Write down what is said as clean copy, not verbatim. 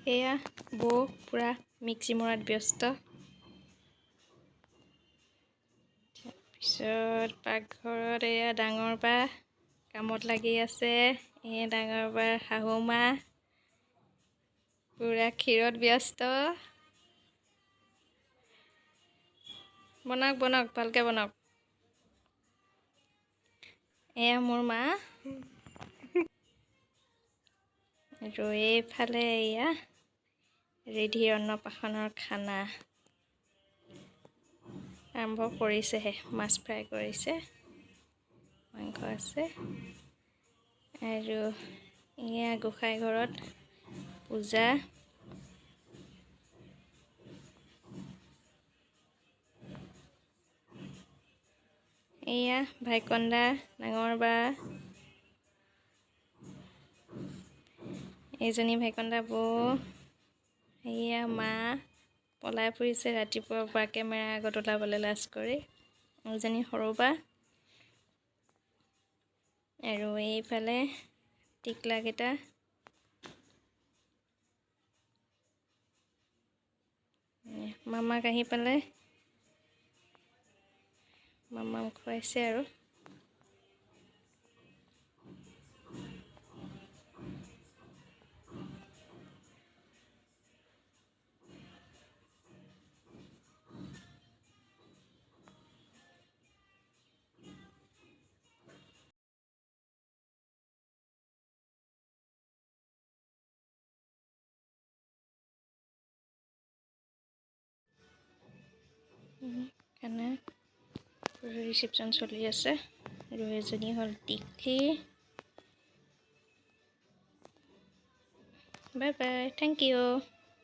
এয়া বৌ পুৰা মিক্সি মৰাত ব্যস্ত। তাৰপিছত পাকঘৰত এয়া ডাঙৰ বা কামত লাগি আছে। এয়া ডাঙৰ বাৰ শাহু মা পুৰা ক্ষীৰত ব্যস্ত। বনাওক বনাওক, ভালকৈ বনাওক। এয়া মোৰ মা। আৰু এইফালে এয়া ৰিধিৰ অন্নপ্ৰাশনৰ খানা আৰম্ভ কৰিছেহে। মাছ ফ্ৰাই কৰিছে, মাংস আছে আৰু এয়া গোসাঁই ঘৰত পূজা। এয়া ভাইকন্দা ডাঙৰ বা, এইজনী ভাইকন্দা বৌ। এয়া মা পলাই ফুৰিছে ৰাতিপুৱাৰ পৰা কেমেৰা আগত ওলাবলৈ লাজ কৰি। এইজনী সৰু বা আৰু এইফালে টিকলাকেইটা। মামাক আহি পেলাই মামাক খুৱাইছে আৰু। খানা ৰিচিপশ্যন চলি আছে আৰু এজনী হ'ল Tikli. Bye bye, thank U.